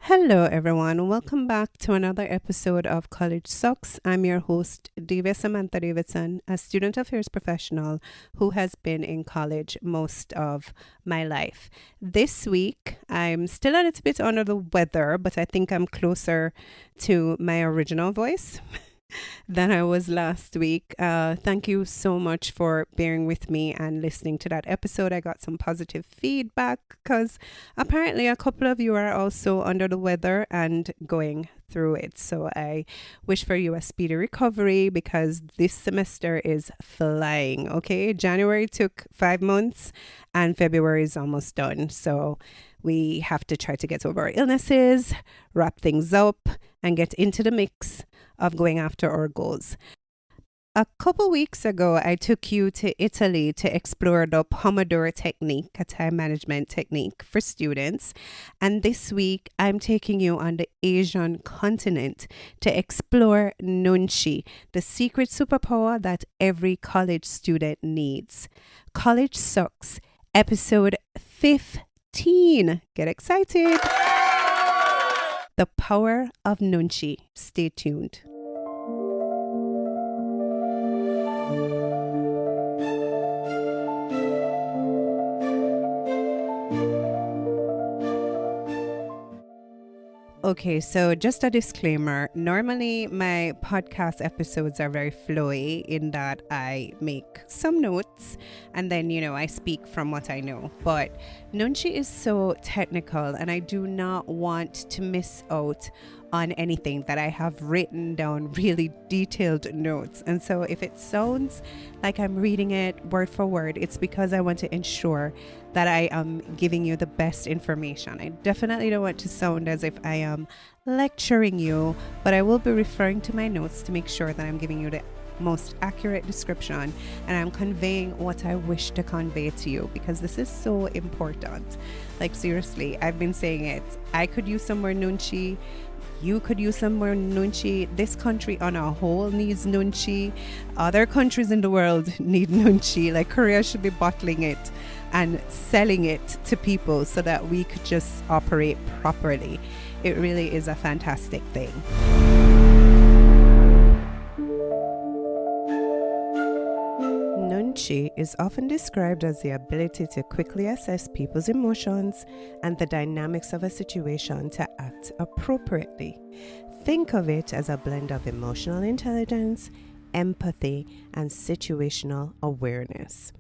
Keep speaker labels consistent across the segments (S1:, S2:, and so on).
S1: Hello, everyone. Welcome back to another episode of College Sucks. I'm your host, Divya Samantha Davidson, a student affairs professional who has been in college most of my life. This week, I'm still a little bit under the weather, but I think I'm closer to my original voice than I was last week. Thank you so much for bearing with me and listening to that episode. I got some positive feedback because apparently a couple of you are also under the weather and going through it. So I wish for you a speedy recovery because this semester is flying. Okay, January took 5 months and February is almost done. So we have to try to get over our illnesses, wrap things up, and get into the mix of going after our goals. A couple weeks ago, I took you to Italy to explore the Pomodoro technique, a time management technique for students. And this week, I'm taking you on the Asian continent to explore Nunchi, the secret superpower that every college student needs. College Sucks, episode 15. Get excited! The power of Nunchi. Stay tuned. Okay, so just a disclaimer. Normally, my podcast episodes are very flowy in that I make some notes and then, I speak from what I know. But Nunchi is so technical and I do not want to miss out on anything that I have written down really detailed notes. And so if it sounds like I'm reading it word for word, it's because I want to ensure that I am giving you the best information. I definitely don't want to sound as if I am lecturing you, but I will be referring to my notes to make sure that I'm giving you the most accurate description and I'm conveying what I wish to convey to you because this is so important. Like seriously, I've been saying it. I could use some more Nunchi. You could use some more Nunchi. This country on a whole needs Nunchi. Other countries in the world need Nunchi. Like Korea should be bottling it and selling it to people so that we could just operate properly. It really is a fantastic thing. Nunchi is often described as the ability to quickly assess people's emotions and the dynamics of a situation to act appropriately. Think of it as a blend of emotional intelligence, empathy, and situational awareness.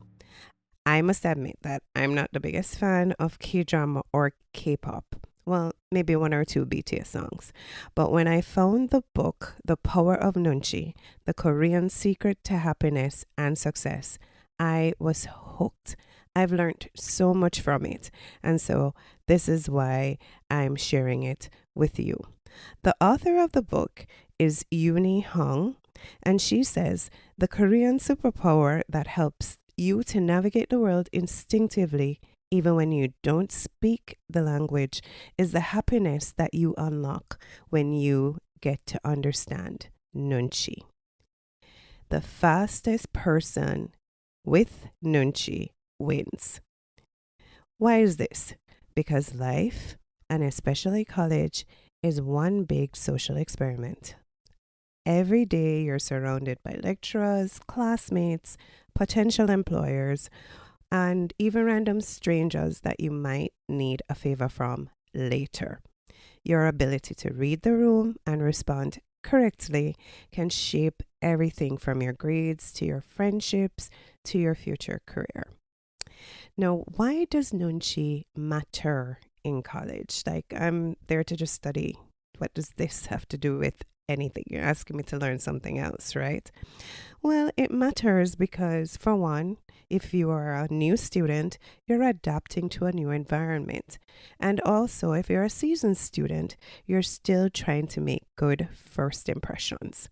S1: I must admit that I'm not the biggest fan of K-drama or K-pop. Well, maybe one or two BTS songs. But when I found the book, The Power of Nunchi, The Korean Secret to Happiness and Success, I was hooked. I've learned so much from it. And so this is why I'm sharing it with you. The author of the book is Uni Hong, and she says the Korean superpower that helps you to navigate the world instinctively even when you don't speak the language is the happiness that you unlock when you get to understand Nunchi. The fastest person with Nunchi wins. Why is this? Because life, and especially college, is one big social experiment. Every day you're surrounded by lecturers, classmates, potential employers, and even random strangers that you might need a favor from later. Your ability to read the room and respond correctly can shape everything from your grades to your friendships to your future career. Now, why does Nunchi matter in college? Like, I'm there to just study. What does this have to do with anything? You're asking me to learn something else, right? Well, it matters because, for one, if you are a new student, you're adapting to a new environment. And also, if you're a seasoned student, you're still trying to make good first impressions.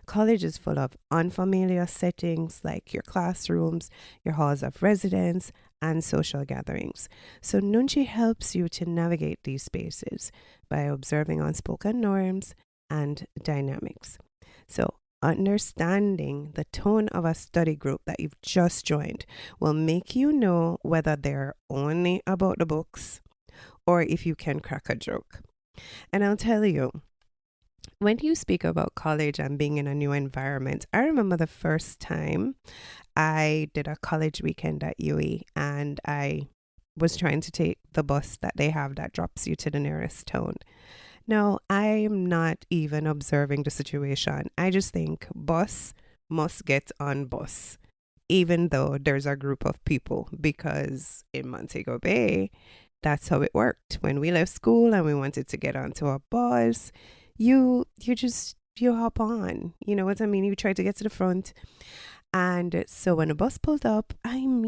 S1: College is full of unfamiliar settings like your classrooms, your halls of residence, and social gatherings. So Nunchi helps you to navigate these spaces by observing unspoken norms and dynamics. So understanding the tone of a study group that you've just joined will make you know whether they're only about the books or if you can crack a joke. And I'll tell you, when you speak about college and being in a new environment, I remember the first time I did a college weekend at UE and I was trying to take the bus that they have that drops you to the nearest town. Now, I'm not even observing the situation. I just think bus must get on bus, even though there's a group of people, because in Montego Bay, that's how it worked. When we left school and we wanted to get onto a bus, you hop on. You know what I mean? You try to get to the front. And so when the bus pulled up, I'm,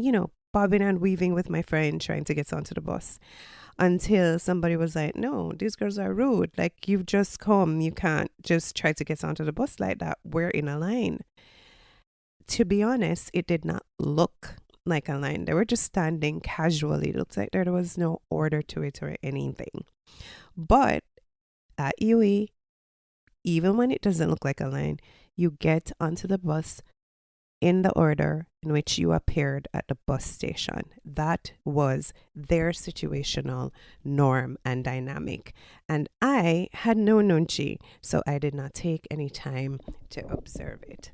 S1: bobbing and weaving with my friend trying to get onto the bus until somebody was like, no, these girls are rude. Like, you've just come. You can't just try to get onto the bus like that. We're in a line. To be honest, it did not look like a line. They were just standing casually. It looked like there was no order to it or anything. But at UE, even when it doesn't look like a line, you get onto the bus in the order in which you appeared at the bus station. That was their situational norm and dynamic. And I had no nunchi, so I did not take any time to observe it.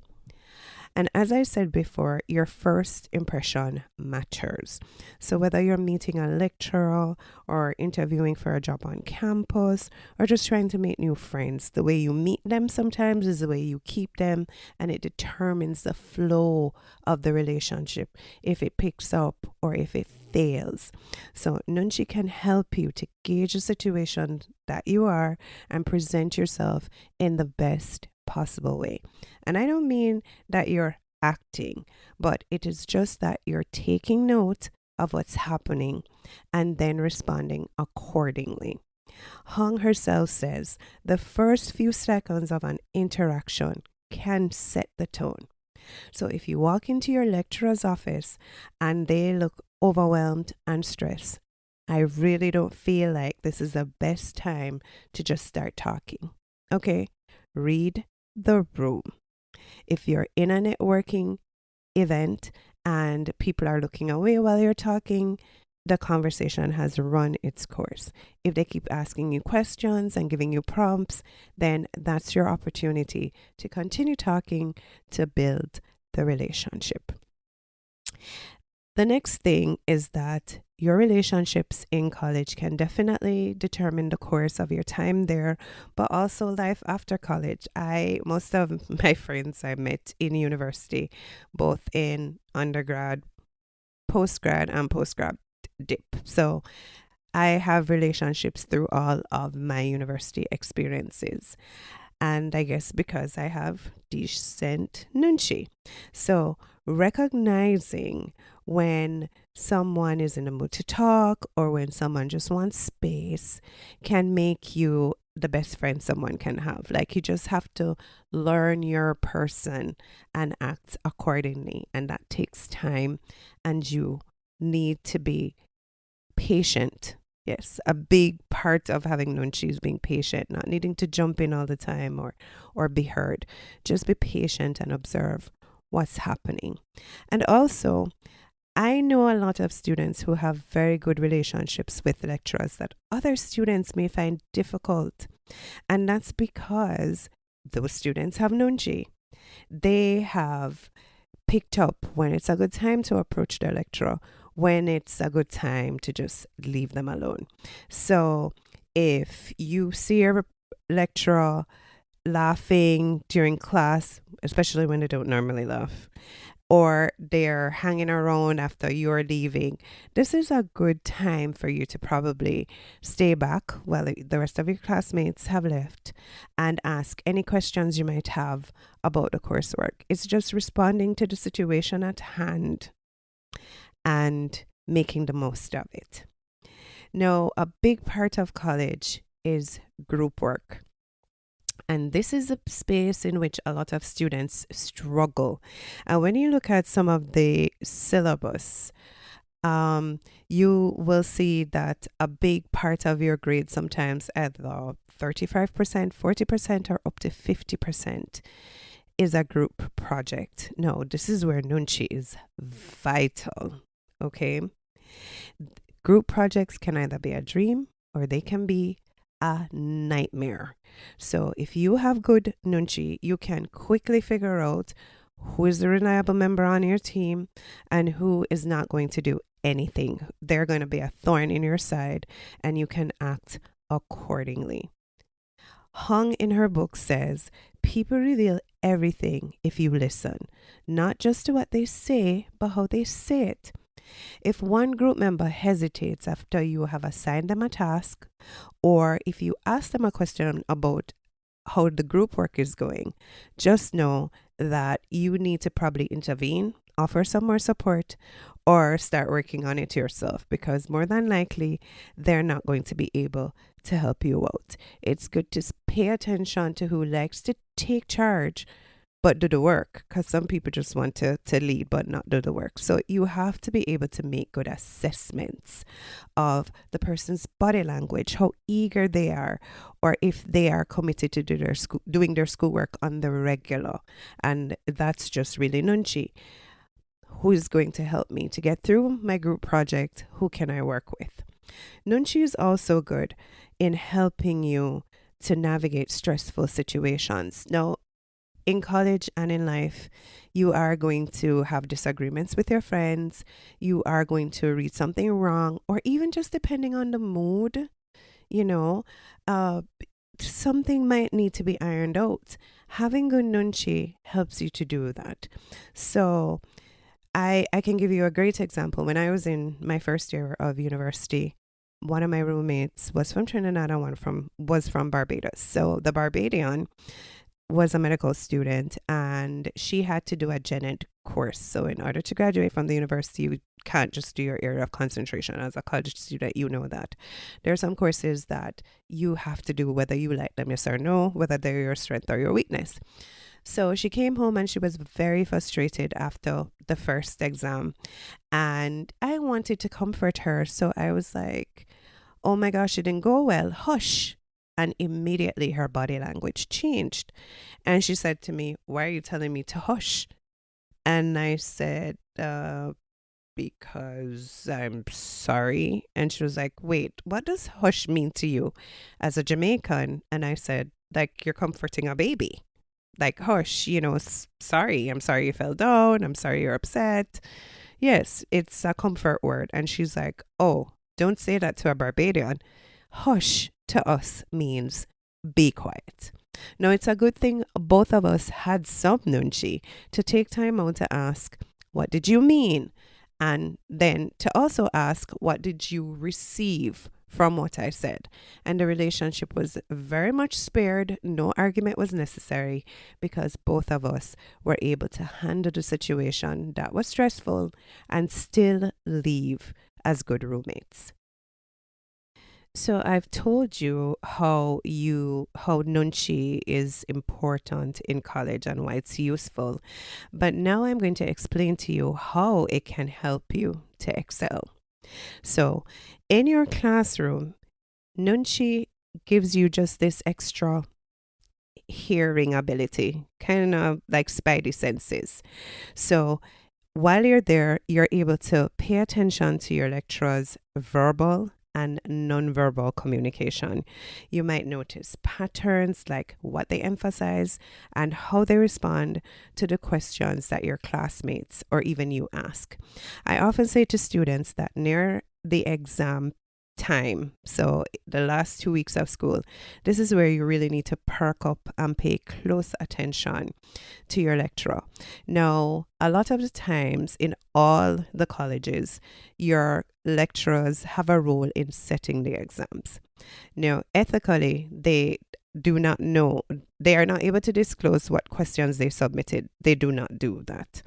S1: And as I said before, your first impression matters. So whether you're meeting a lecturer or interviewing for a job on campus or just trying to make new friends, the way you meet them sometimes is the way you keep them, and it determines the flow of the relationship, if it picks up or if it fails. So Nunchi can help you to gauge the situation that you are and present yourself in the best possible way. And I don't mean that you're acting, but it is just that you're taking note of what's happening and then responding accordingly. Hong herself says the first few seconds of an interaction can set the tone. So if you walk into your lecturer's office and they look overwhelmed and stressed, I really don't feel like this is the best time to just start talking. Okay? Read the room. If you're in a networking event and people are looking away while you're talking, the conversation has run its course. If they keep asking you questions and giving you prompts, then that's your opportunity to continue talking to build the relationship. The next thing is that your relationships in college can definitely determine the course of your time there, but also life after college. Most of my friends I met in university, both in undergrad, postgrad, and postgrad dip. So I have relationships through all of my university experiences. And I guess because I have decent nunchi. So recognizing when someone is in the mood to talk or when someone just wants space can make you the best friend someone can have. Like, you just have to learn your person and act accordingly. And that takes time, and you need to be patient. Yes, a big part of having nunchi is being patient, not needing to jump in all the time or be heard. Just be patient and observe what's happening. And also, I know a lot of students who have very good relationships with lecturers that other students may find difficult. And that's because those students have nunchi. They have picked up when it's a good time to approach their lecturer, when it's a good time to just leave them alone. So if you see your lecturer laughing during class, especially when they don't normally laugh, or they're hanging around after you're leaving, this is a good time for you to probably stay back while the rest of your classmates have left and ask any questions you might have about the coursework. It's just responding to the situation at hand and making the most of it. Now, a big part of college is group work. And this is a space in which a lot of students struggle. And when you look at some of the syllabus, you will see that a big part of your grade, sometimes at the 35%, 40%, or up to 50%, is a group project. No, this is where Nunchi is vital. Okay. Group projects can either be a dream or they can be a nightmare. So if you have good Nunchi, you can quickly figure out who is the reliable member on your team and who is not going to do anything. They're going to be a thorn in your side, and you can act accordingly. Hung in her book says, people reveal everything if you listen, not just to what they say, but how they say it. If one group member hesitates after you have assigned them a task, or if you ask them a question about how the group work is going, just know that you need to probably intervene, offer some more support, or start working on it yourself, because more than likely they're not going to be able to help you out. It's good to pay attention to who likes to take charge but do the work, because some people just want to lead but not do the work. So you have to be able to make good assessments of the person's body language, how eager they are, or if they are committed to doing their schoolwork on the regular. And that's just really Nunchi. Who is going to help me to get through my group project? Who can I work with? Nunchi is also good in helping you to navigate stressful situations. Now, in college and in life, you are going to have disagreements with your friends. You are going to read something wrong, or even just depending on the mood, you know, uh, something might need to be ironed out. Having good Nunchi helps you to do that. So I can give you a great example. When I was in my first year of university, one of my roommates was from Trinidad and was from Barbados. So the Barbadian was a medical student, and she had to do a gen ed course. So in order to graduate from the university, you can't just do your area of concentration. As a college student, you know that there are some courses that you have to do whether you like them, yes or no, whether they're your strength or your weakness. So she came home and she was very frustrated after the first exam, and I wanted to comfort her. So I was like, oh my gosh, it didn't go well, hush. And immediately her body language changed. And she said to me, why are you telling me to hush? And I said, because I'm sorry. And she was like, wait, what does hush mean to you as a Jamaican? And I said, like, you're comforting a baby. Like, hush, sorry. I'm sorry you fell down. I'm sorry you're upset. Yes, it's a comfort word. And she's like, oh, don't say that to a Barbadian. Hush to us means be quiet. Now, it's a good thing both of us had some Nunchi to take time out to ask, what did you mean? And then to also ask, what did you receive from what I said? And the relationship was very much spared. No argument was necessary, because both of us were able to handle the situation that was stressful and still leave as good roommates. So I've told you how Nunchi is important in college and why it's useful. But now I'm going to explain to you how it can help you to excel. So in your classroom, Nunchi gives you just this extra hearing ability, kind of like spidey senses. So while you're there, you're able to pay attention to your lecturer's verbal and nonverbal communication. You might notice patterns like what they emphasize and how they respond to the questions that your classmates or even you ask. I often say to students that near the exam time, so the last 2 weeks of school, this is where you really need to perk up and pay close attention to your lecturer. Now, a lot of the times in all the colleges, your lecturers have a role in setting the exams. Now, ethically, they do not know, they are not able to disclose what questions they submitted. They do not do that.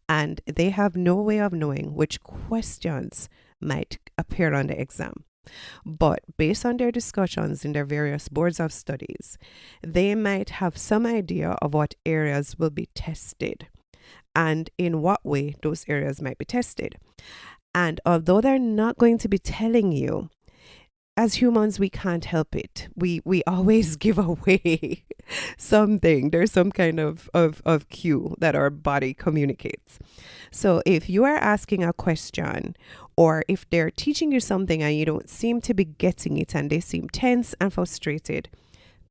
S1: And they have no way of knowing which questions might appear on the exam. But based on their discussions in their various boards of studies, they might have some idea of what areas will be tested and in what way those areas might be tested. And although they're not going to be telling you, as humans, we can't help it. We always give away something. There's some kind of cue that our body communicates. So if you are asking a question Or if they're teaching you something and you don't seem to be getting it and they seem tense and frustrated,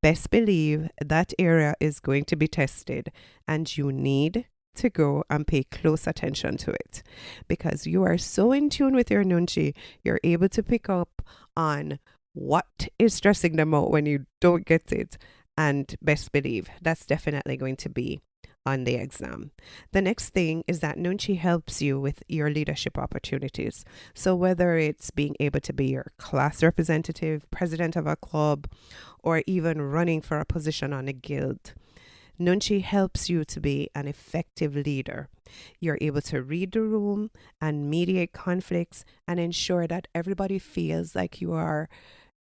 S1: best believe that area is going to be tested and you need to go and pay close attention to it because you are so in tune with your nunchi, you're able to pick up on what is stressing them out when you don't get it. And best believe that's definitely going to be on the exam. The next thing is that Nunchi helps you with your leadership opportunities. So whether it's being able to be your class representative, president of a club, or even running for a position on a guild, Nunchi helps you to be an effective leader. You're able to read the room and mediate conflicts and ensure that everybody feels like you are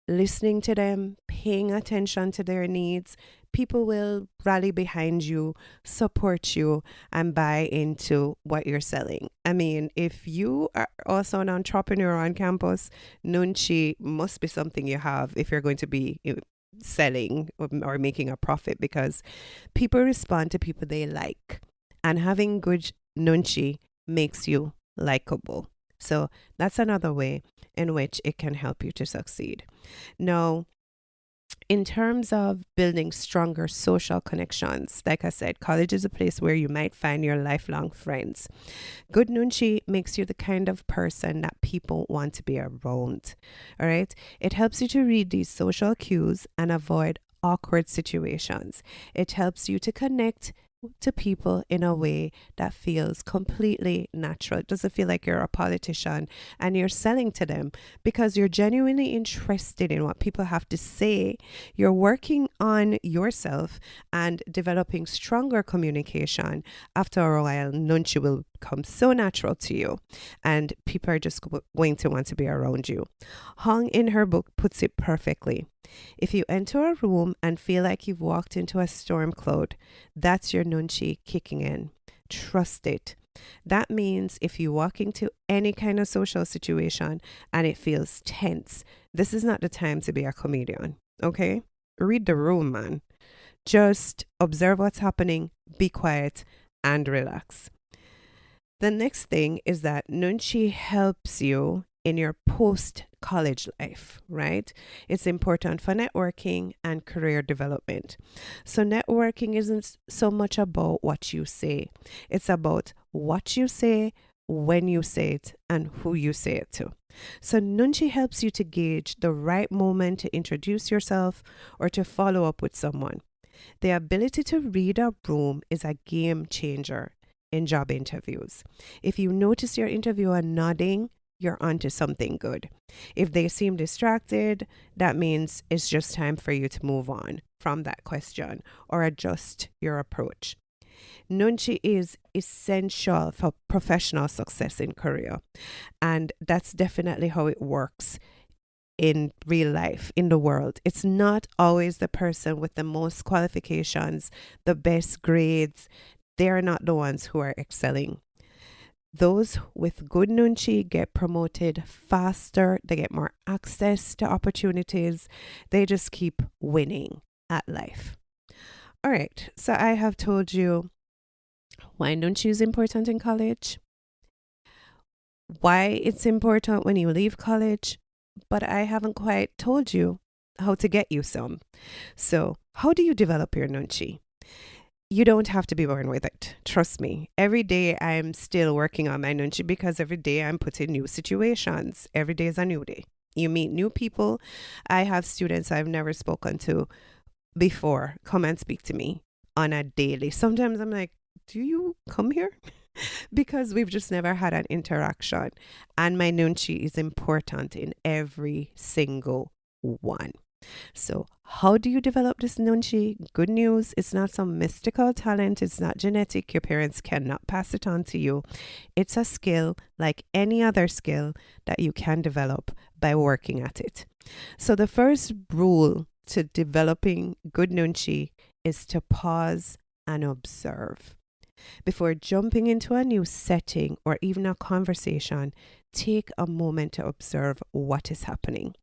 S1: listening to them, paying attention to their needs. People will rally behind you, support you, and buy into what you're selling. I mean, if you are also an entrepreneur on campus, Nunchi must be something you have if you're going to be selling or making a profit because people respond to people they like. And having good Nunchi makes you likable. So that's another way in which it can help you to succeed. Now, in terms of building stronger social connections, like I said, college is a place where you might find your lifelong friends. Good Nunchi makes you the kind of person that people want to be around. All right. It helps you to read these social cues and avoid awkward situations. It helps you to connect to people in a way that feels completely natural. It doesn't feel like you're a politician and you're selling to them because you're genuinely interested in what people have to say. You're working on yourself and developing stronger communication. After a while, Nunchi will come so natural to you and people are just going to want to be around you. Hong in her book puts it perfectly. If you enter a room and feel like you've walked into a storm cloud, that's your Nunchi kicking in. Trust it. That means if you walk into any kind of social situation and it feels tense, this is not the time to be a comedian, okay? Read the room, man. Just observe what's happening, be quiet, and relax. The next thing is that Nunchi helps you in your post-college life, right? It's important for networking and career development. So networking isn't so much about what you say. It's about what you say, when you say it, and who you say it to. So Nunchi helps you to gauge the right moment to introduce yourself or to follow up with someone. The ability to read a room is a game changer in job interviews. If you notice your interviewer nodding, you're onto something good. If they seem distracted, that means it's just time for you to move on from that question or adjust your approach. Nunchi is essential for professional success in career, and that's definitely how it works in real life, in the world. It's not always the person with the most qualifications, the best grades. They're not the ones who are excelling. Those with good Nunchi get promoted faster, they get more access to opportunities, they just keep winning at life. All right, so I have told you why Nunchi is important in college, why it's important when you leave college, but I haven't quite told you how to get you some. So, how do you develop your Nunchi? You don't have to be born with it. Trust me. Every day I'm still working on my Nunchi because every day I'm put in new situations. Every day is a new day. You meet new people. I have students I've never spoken to before come and speak to me on a daily. Sometimes I'm like, do you come here? Because we've just never had an interaction. And my Nunchi is important in every single one. So, how do you develop this Nunchi? Good news, it's not some mystical talent, it's not genetic. Your parents cannot pass it on to you. It's a skill like any other skill that you can develop by working at it. So, the first rule to developing good Nunchi is to pause and observe. Before jumping into a new setting or even a conversation, take a moment to observe what is happening.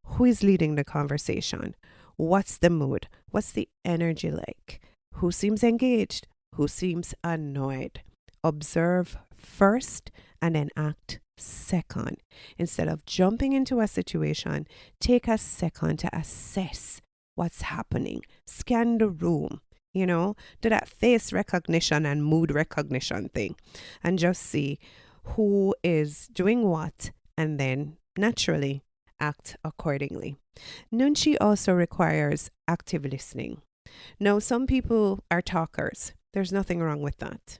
S1: Who is leading the conversation? What's the mood? What's the energy like? Who seems engaged? Who seems annoyed? Observe first and then act second. Instead of jumping into a situation, take a second to assess what's happening, scan the room, do that face recognition and mood recognition thing, and just see who is doing what, and then naturally act accordingly. Nunchi also requires active listening. Now, some people are talkers. There's nothing wrong with that.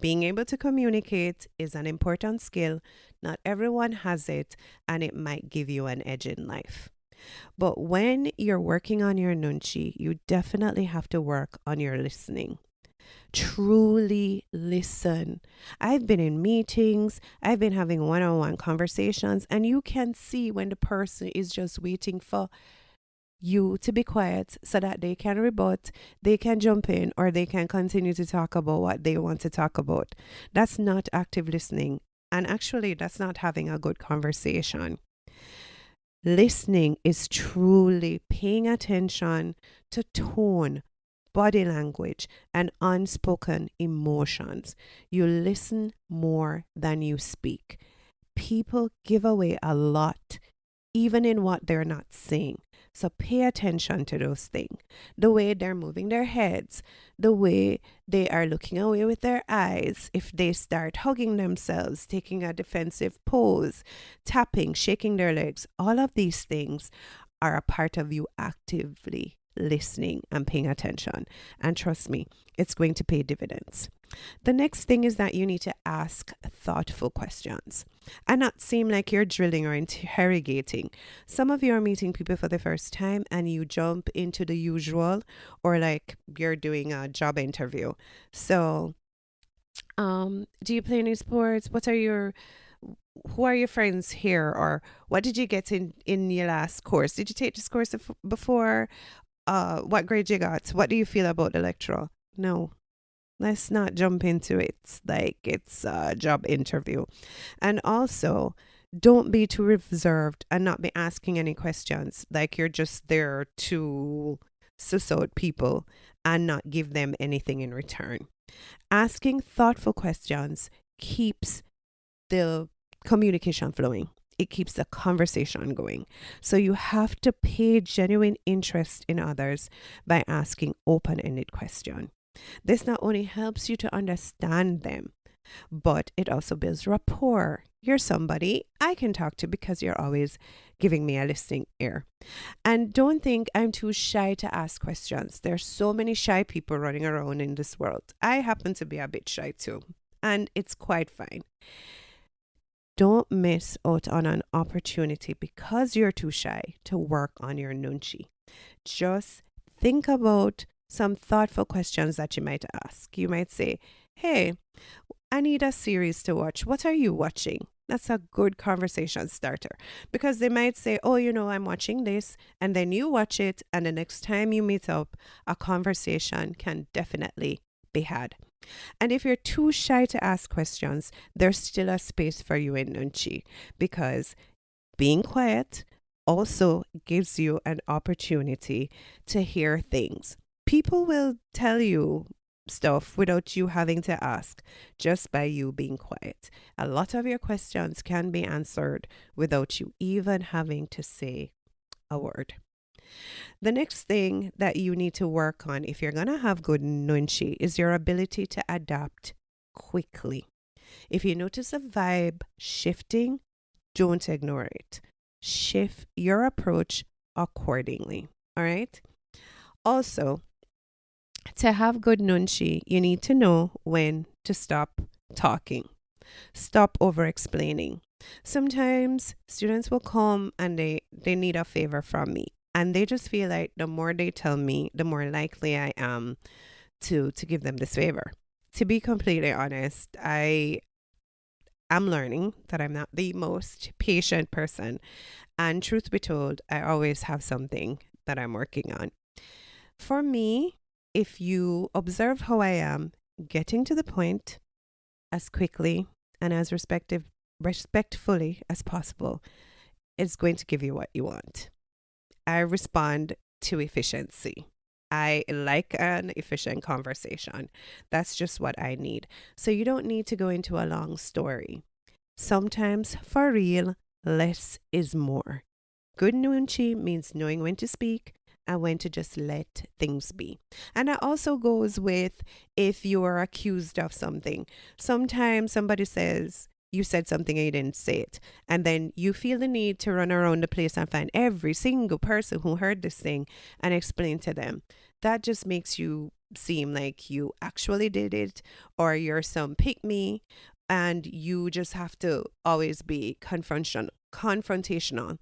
S1: Being able to communicate is an important skill. Not everyone has it, and it might give you an edge in life. But when you're working on your nunchi, you definitely have to work on your listening. Truly listen. I've been in meetings, I've been having one on one conversations, and you can see when the person is just waiting for you to be quiet so that they can rebut, they can jump in, or they can continue to talk about what they want to talk about. That's not active listening. And actually, that's not having a good conversation. Listening is truly paying attention to tone, body language, and unspoken emotions. You listen more than you speak. People give away a lot, even in what they're not saying. So pay attention to those things. The way they're moving their heads, the way they are looking away with their eyes, if they start hugging themselves, taking a defensive pose, tapping, shaking their legs, all of these things are a part of you actively listening and paying attention. And trust me, it's going to pay dividends. The next thing is that you need to ask thoughtful questions and not seem like you're drilling or interrogating. Some of you are meeting people for the first time and you jump into the usual, or like you're doing a job interview. So, do you play any sports? Who are your friends here? Or what did you get in your last course? Did you take this course before? What grade you got? What do you feel about the lecturer? No, let's not jump into it like it's a job interview. And also, don't be too reserved and not be asking any questions like you're just there to suss out people and not give them anything in return. Asking thoughtful questions keeps the communication flowing. It keeps the conversation going. So you have to pay genuine interest in others by asking open-ended questions. This not only helps you to understand them, but it also builds rapport. You're somebody I can talk to because you're always giving me a listening ear. And don't think I'm too shy to ask questions. There's so many shy people running around in this world. I happen to be a bit shy too, and it's quite fine. Don't miss out on an opportunity because you're too shy to work on your nunchi. Just think about some thoughtful questions that you might ask. You might say, hey, I need a series to watch. What are you watching? That's a good conversation starter because they might say, oh, I'm watching this, and then you watch it, and the next time you meet up, a conversation can definitely be had. And if you're too shy to ask questions, there's still a space for you in Nunchi because being quiet also gives you an opportunity to hear things. People will tell you stuff without you having to ask, just by you being quiet. A lot of your questions can be answered without you even having to say a word. The next thing that you need to work on if you're going to have good nunchi is your ability to adapt quickly. If you notice a vibe shifting, don't ignore it. Shift your approach accordingly. All right. Also, to have good nunchi, you need to know when to stop talking. Stop over explaining. Sometimes students will come and they need a favor from me. And they just feel like the more they tell me, the more likely I am to give them this favor. To be completely honest, I am learning that I'm not the most patient person. And truth be told, I always have something that I'm working on. For me, if you observe how I am, getting to the point as quickly and as respectfully as possible is going to give you what you want. I respond to efficiency. I like an efficient conversation. That's just what I need. So you don't need to go into a long story. Sometimes, for real, less is more. Good Nunchi means knowing when to speak and when to just let things be. And that also goes with if you are accused of something. Sometimes somebody says, you said something and you didn't say it. And then you feel the need to run around the place and find every single person who heard this thing and explain to them. That just makes you seem like you actually did it or you're some pick me, and you just have to always be confrontational.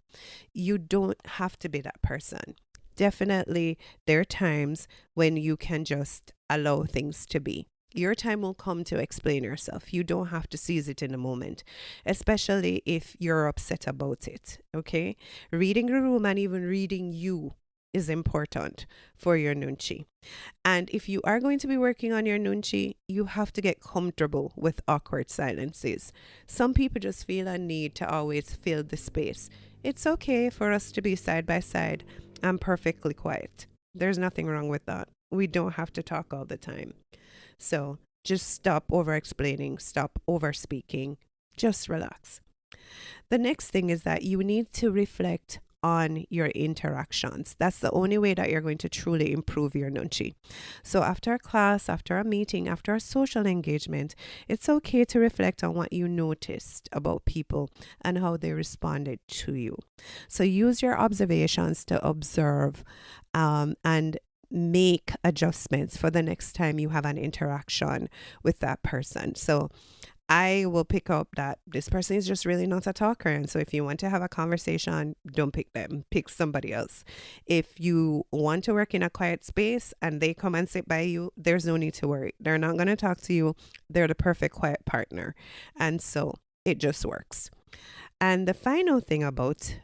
S1: You don't have to be that person. Definitely, there are times when you can just allow things to be. Your time will come to explain yourself. You don't have to seize it in the moment, especially if you're upset about it. Okay? Reading the room and even reading you is important for your nunchi. And if you are going to be working on your nunchi, you have to get comfortable with awkward silences. Some people just feel a need to always fill the space. It's okay for us to be side by side and perfectly quiet. There's nothing wrong with that. We don't have to talk all the time. So just stop over explaining, stop over speaking, just relax. The next thing is that you need to reflect on your interactions. That's the only way that you're going to truly improve your nunchi. So after a class, after a meeting, after a social engagement, it's okay to reflect on what you noticed about people and how they responded to you. So use your observations to observe and make adjustments for the next time you have an interaction with that person. So I will pick up that this person is just really not a talker. And so if you want to have a conversation, don't pick them, pick somebody else. If you want to work in a quiet space and they come and sit by you, there's no need to worry. They're not going to talk to you. They're the perfect quiet partner. And so it just works. And the final thing about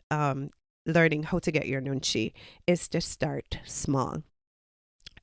S1: learning how to get your nunchi is to start small.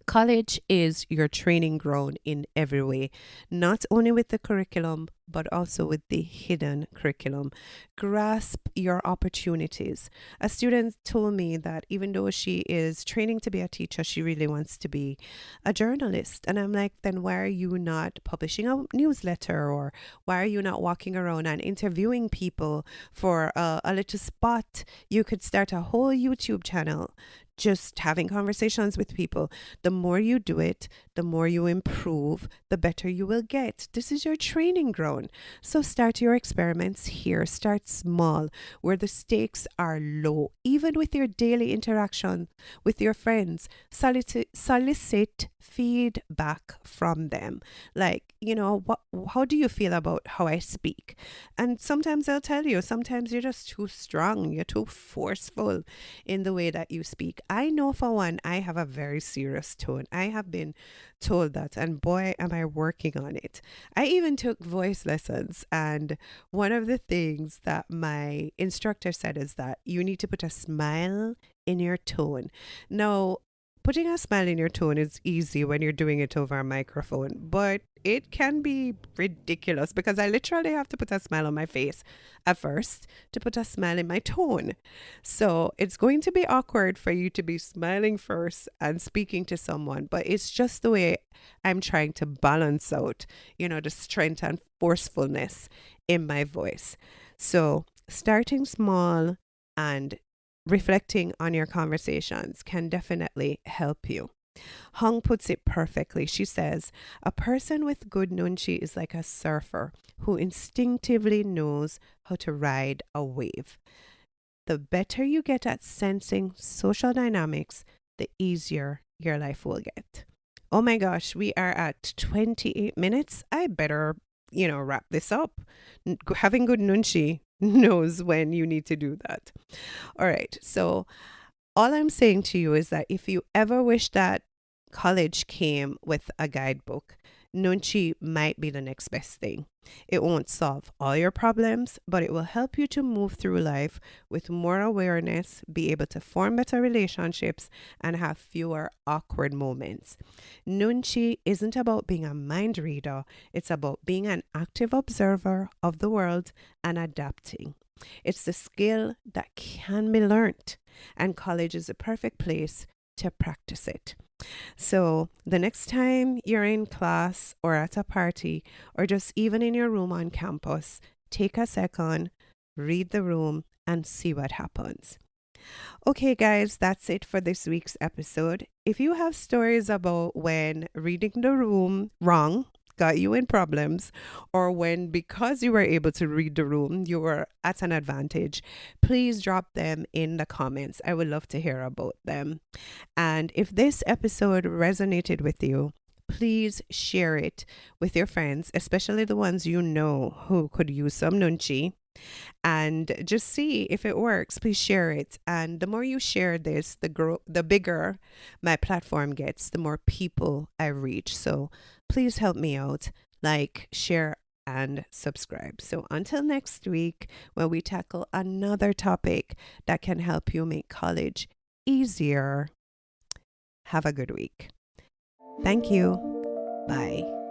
S1: College is your training ground in every way, not only with the curriculum, but also with the hidden curriculum. Grasp your opportunities. A student told me that even though she is training to be a teacher, she really wants to be a journalist. And I'm like, then why are you not publishing a newsletter, or why are you not walking around and interviewing people for a little spot? You could start a whole YouTube channel just having conversations with people. The more you do it, the more you improve, the better you will get. This is your training ground. So start your experiments here. Start small, where the stakes are low. Even with your daily interaction with your friends, solicit feedback from them. Like, how do you feel about how I speak? And sometimes they'll tell you, sometimes you're just too strong, you're too forceful in the way that you speak. I know for one, I have a very serious tone. I have been told that, and boy, am I working on it. I even took voice lessons, and one of the things that my instructor said is that you need to put a smile in your tone. Now, putting a smile in your tone is easy when you're doing it over a microphone, but it can be ridiculous because I literally have to put a smile on my face at first to put a smile in my tone. So it's going to be awkward for you to be smiling first and speaking to someone, but it's just the way I'm trying to balance out, the strength and forcefulness in my voice. So starting small and reflecting on your conversations can definitely help you. Hong puts it perfectly. She says, a person with good nunchi is like a surfer who instinctively knows how to ride a wave. The better you get at sensing social dynamics, the easier your life will get. Oh my gosh, we are at 28 minutes. I better, wrap this up. Having good nunchi knows when you need to do that. All right. So all I'm saying to you is that if you ever wish that college came with a guidebook, Nunchi might be the next best thing. It won't solve all your problems, but it will help you to move through life with more awareness, be able to form better relationships, and have fewer awkward moments. Nunchi isn't about being a mind reader, it's about being an active observer of the world and adapting. It's the skill that can be learnt, and college is the perfect place to practice it. So the next time you're in class or at a party or just even in your room on campus, take a second, read the room, and see what happens. Okay, guys, that's it for this week's episode. If you have stories about when reading the room wrong got you in problems, or when because you were able to read the room, you were at an advantage, please drop them in the comments. I would love to hear about them. And if this episode resonated with you, please share it with your friends, especially the ones you know who could use some nunchi, and just see if it works. Please share it. And the more you share this, the bigger my platform gets, the more people I reach. So please help me out. Like, share, and subscribe. So until next week, when we tackle another topic that can help you make college easier, have a good week. Thank you. Bye.